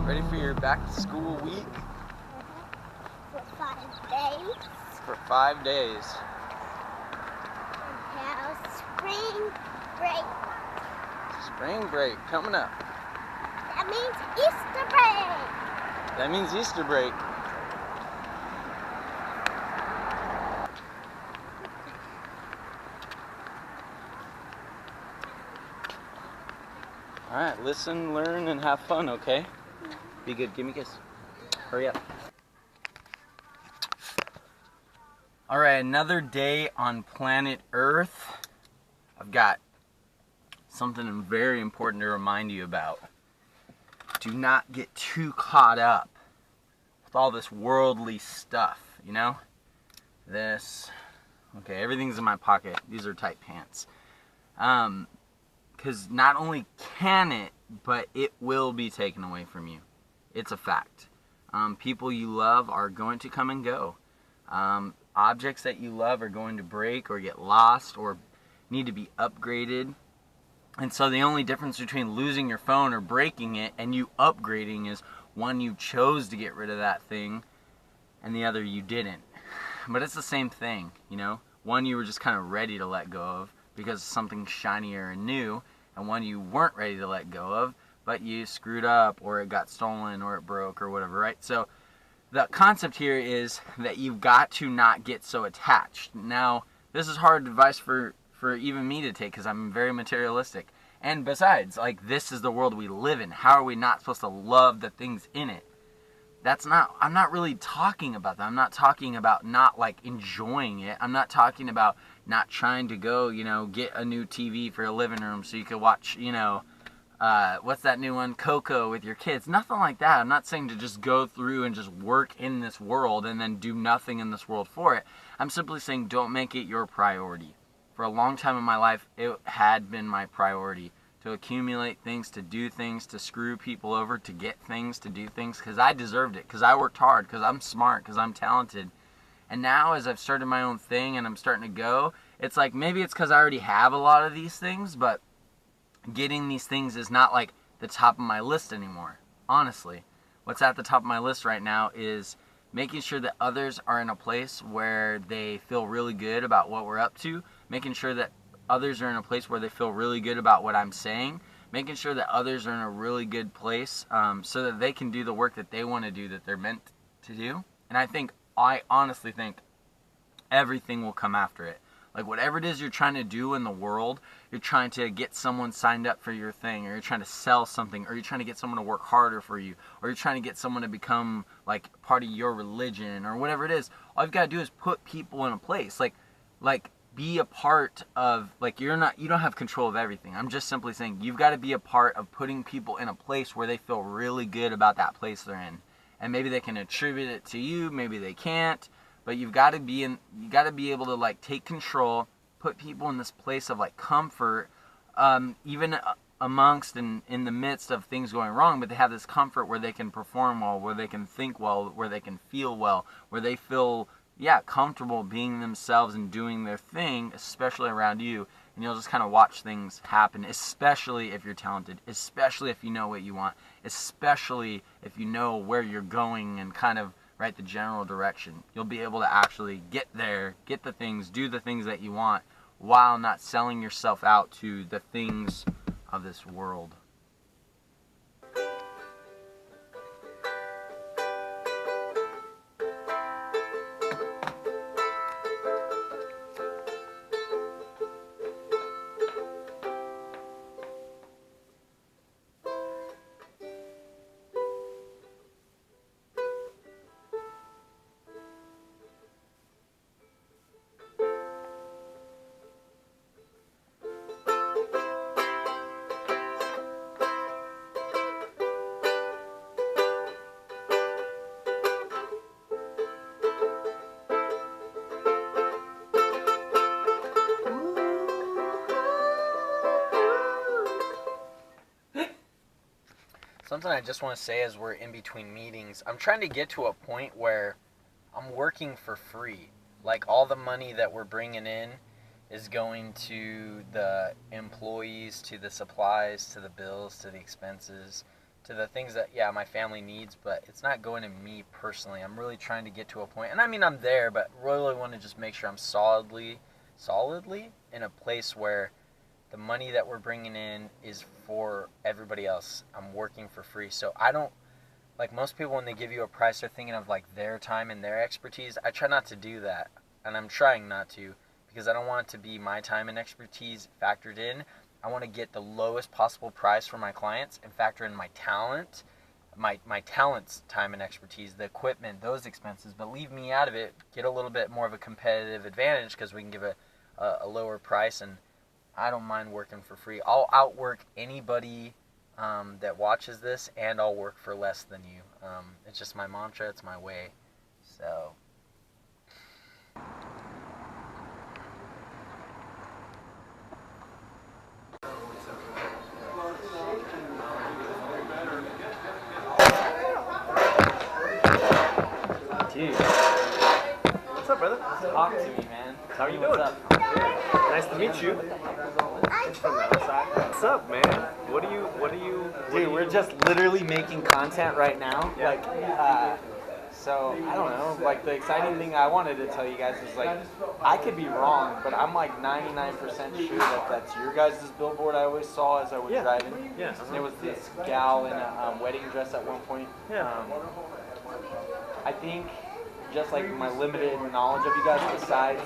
Ready for your back to school week? For 5 days. For 5 days. And now spring break. Spring break coming up. That means Easter break. That means Easter break. Alright, listen, learn, and have fun, okay? Be good. Give me a kiss. Hurry up. Alright, another day on planet Earth. I've got something very important to remind you about. Do not get too caught up with all this worldly stuff, you know? This. Okay, everything's in my pocket. These are tight pants. Because not only can it, but it will be taken away from you. It's a fact. People you love are going to come and go. Objects that you love are going to break or get lost or need to be upgraded. And so the only difference between losing your phone or breaking it and you upgrading is one, you chose to get rid of that thing, and the other you didn't. But it's the same thing, you know? One you were just kind of ready to let go of because something shinier and new, and one you weren't ready to let go of, but you screwed up or it got stolen or it broke or whatever, right? So the concept here is that you've got to not get so attached. Now, this is hard advice for even me to take because I'm very materialistic. And besides, like, this is the world we live in. How are we not supposed to love the things in it? I'm not really talking about that. I'm not talking about not, like, enjoying it. I'm not talking about not trying to go, you know, get a new TV for your living room so you could watch, you know, what's that new one? Coco with your kids. Nothing like that. I'm not saying to just go through and just work in this world and then do nothing in this world for it. I'm simply saying don't make it your priority. For a long time in my life, it had been my priority to accumulate things, to do things, to screw people over, to get things, to do things, because I deserved it, because I worked hard, because I'm smart, because I'm talented. And now, as I've started my own thing and I'm starting to go, it's like, maybe it's because I already have a lot of these things, but getting these things is not like the top of my list anymore. Honestly, what's at the top of my list right now is making sure that others are in a place where they feel really good about what we're up to, making sure that others are in a place where they feel really good about what I'm saying, making sure that others are in a really good place so that they can do the work that they want to do, that they're meant to do. And I honestly think everything will come after it. Like, whatever it is you're trying to do in the world, you're trying to get someone signed up for your thing, or you're trying to sell something, or you're trying to get someone to work harder for you, or you're trying to get someone to become, like, part of your religion, or whatever it is, all you've got to do is put people in a place. Like be a part of, like, you don't have control of everything. I'm just simply saying you've got to be a part of putting people in a place where they feel really good about that place they're in. And maybe they can attribute it to you, maybe they can't, but you got to be able to, like, take control, put people in this place of, like, comfort, even amongst and in the midst of things going wrong, but they have this comfort where they can perform well, where they can think well, where they can feel well, where they feel comfortable being themselves and doing their thing, especially around you. And you'll just kind of watch things happen, especially if you're talented, especially if you know what you want, especially if you know where you're going and kind of the general direction. You'll be able to actually get there, get the things, do the things that you want, while not selling yourself out to the things of this world. Something I just want to say as we're in between meetings, I'm trying to get to a point where I'm working for free. Like, all the money that we're bringing in is going to the employees, to the supplies, to the bills, to the expenses, to the things that, yeah, my family needs, but it's not going to me personally. I'm really trying to get to a point, and I mean, I'm there, but really want to just make sure I'm solidly in a place where the money that we're bringing in is for everybody else. I'm working for free. So I don't, like most people, when they give you a price, they're thinking of like their time and their expertise. I try not to do that, and I'm trying not to, because I don't want it to be my time and expertise factored in. I want to get the lowest possible price for my clients and factor in my talent, my talent's time and expertise, the equipment, those expenses, but leave me out of it, get a little bit more of a competitive advantage because we can give a lower price, and I don't mind working for free. I'll outwork anybody that watches this, and I'll work for less than you. It's just my mantra. It's my way. So. Dude. What's up, brother? Talk to me, man. How are you What's doing? up? Nice to meet you. From the other side. What's up, man? What do you? Dude, we're just literally making content right now. Yeah. Like, so I don't know. Like, the exciting thing I wanted to tell you guys is, like, I could be wrong, but I'm like 99% sure that that's your guys' billboard I always saw as I was driving. Yeah. And it was this gal in a wedding dress at one point. Yeah. I think, just like my limited knowledge of you guys, besides,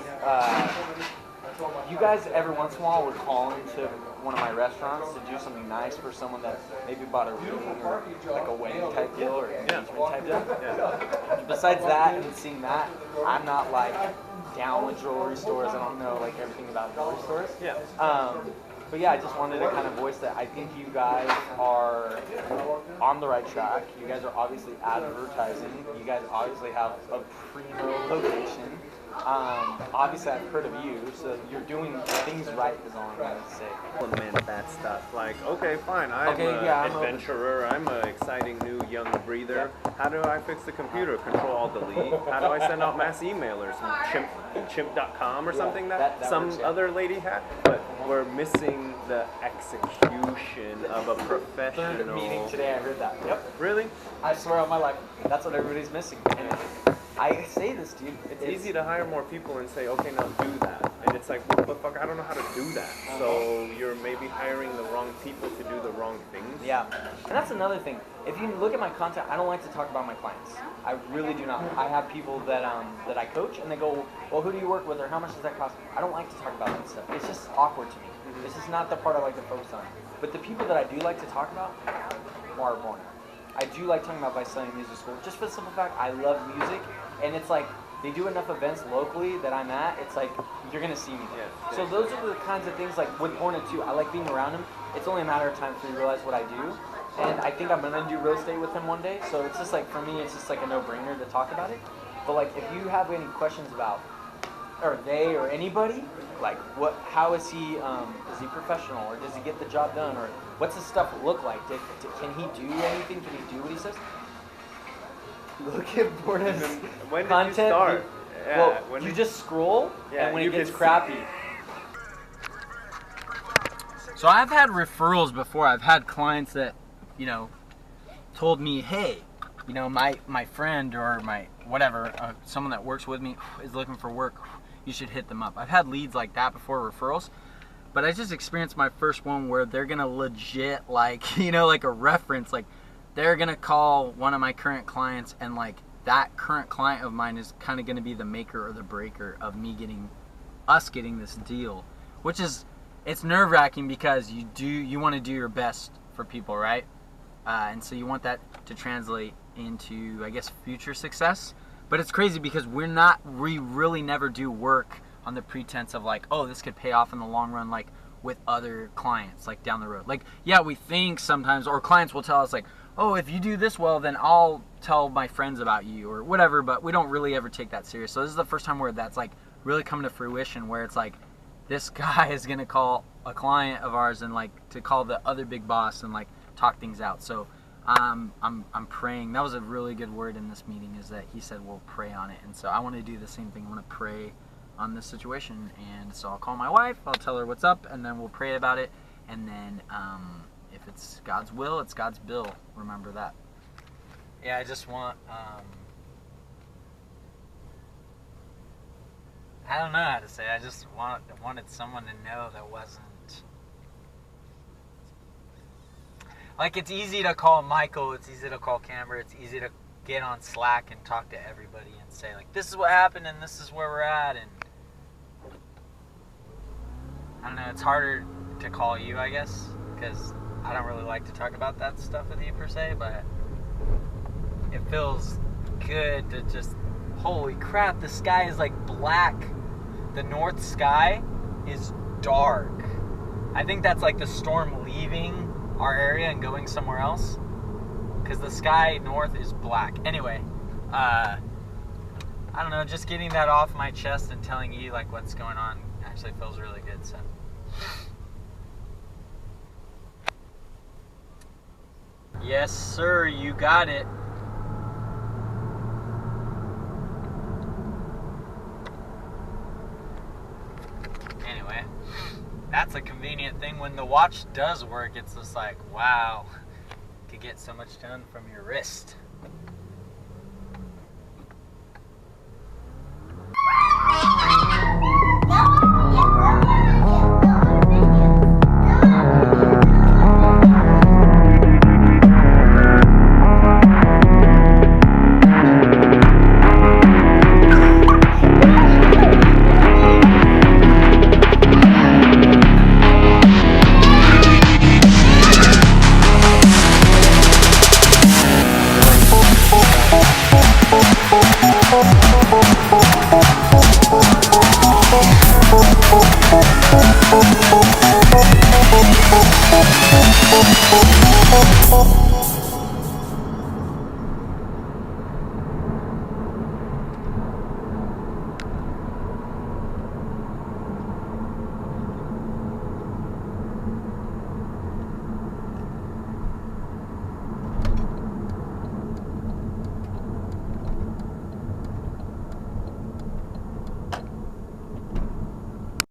you guys every once in a while would call into one of my restaurants to do something nice for someone that maybe bought a ring or like a wedding type deal or engagement type deal. Yeah. Besides that and seeing that, I'm not like down with jewelry stores. I don't know like everything about jewelry stores. Yeah. But yeah, I just wanted to kind of voice that I think you guys are on the right track. You guys are obviously advertising. You guys obviously have a primo location. Obviously I've heard of you, so you're doing things right is all I'm going to say. Implement that stuff. Like, okay, fine. I'm an adventurer. I'm an exciting new young breather. How do I fix the computer? Control Alt Delete. How do I send out mass emailers? Chimp.com or something that some works, other lady had? But we're missing the execution of a professional. Third meeting today, I heard that. Yep. Really? I swear on my life, that's what everybody's missing. And I say this, dude. It's easy to hire more people and say, okay, now do that. And it's like, what the fuck, I don't know how to do that. So you're maybe hiring the wrong people to do the wrong things. Yeah, and that's another thing. If you look at my content, I don't like to talk about my clients. I really do not. I have people that that I coach, and they go, well, who do you work with, or how much does that cost? I don't like to talk about that stuff. It's just awkward to me. This is not the part I like to focus on. But the people that I do like to talk about are born. I do like talking about Visalia Music School, just for the simple fact I love music, and it's like they do enough events locally that I'm at. It's like you're gonna see me there. Yeah. So those are the kinds of things, like with Born too. I like being around him. It's only a matter of time for you to realize what I do, and I think I'm gonna do real estate with him one day. So it's just like, for me, it's just like a no-brainer to talk about it. But like, if you have any questions about, or they or anybody, like how is he professional, or does he get the job done, or what's his stuff look like? Can he do anything? Can he do what he says? Look at Borna's When did content. you start? Yeah, Well, you just scroll, Yeah, and when you it gets can crappy. So I've had referrals before. I've had clients that, told me, hey, my friend or my whatever, someone that works with me is looking for work. You should hit them up. I've had leads like that before, referrals. But I just experienced my first one where they're going to legit, like a reference. Like, they're going to call one of my current clients, and like that current client of mine is kind of going to be the maker or the breaker of us getting this deal, which is, it's nerve-wracking because you want to do your best for people, right? And so you want that to translate into, I guess, future success. But it's crazy because we really never do work on the pretense of like, oh, this could pay off in the long run, like with other clients, like down the road. Like, yeah, we think sometimes, or clients will tell us like, oh, if you do this well, then I'll tell my friends about you or whatever, but we don't really ever take that serious. So this is the first time where that's like really coming to fruition, where it's like, this guy is gonna call a client of ours and like to call the other big boss and like talk things out. So I'm praying. That was a really good word in this meeting, is that he said we'll pray on it. And so I want to do the same thing. I want to pray on this situation. And so I'll call my wife, I'll tell her what's up, and then we'll pray about it. And then if it's God's will, it's God's bill. Remember that. Yeah, I just want, I don't know how to say it. I just wanted someone to know that wasn't, like, it's easy to call Michael, it's easy to call Camber, it's easy to get on Slack and talk to everybody and say, like, this is what happened and this is where we're at, and I don't know, it's harder to call you, I guess, because I don't really like to talk about that stuff with you per se, but it feels good to just, holy crap, the sky is like black. The north sky is dark. I think that's like the storm leaving our area and going somewhere else, because the sky north is black. Anyway, I don't know, just getting that off my chest and telling you like what's going on actually feels really good. So yes sir, you got it. Anyway, that's a convenient thing. When the watch does work, it's just like, wow, you could get so much done from your wrist.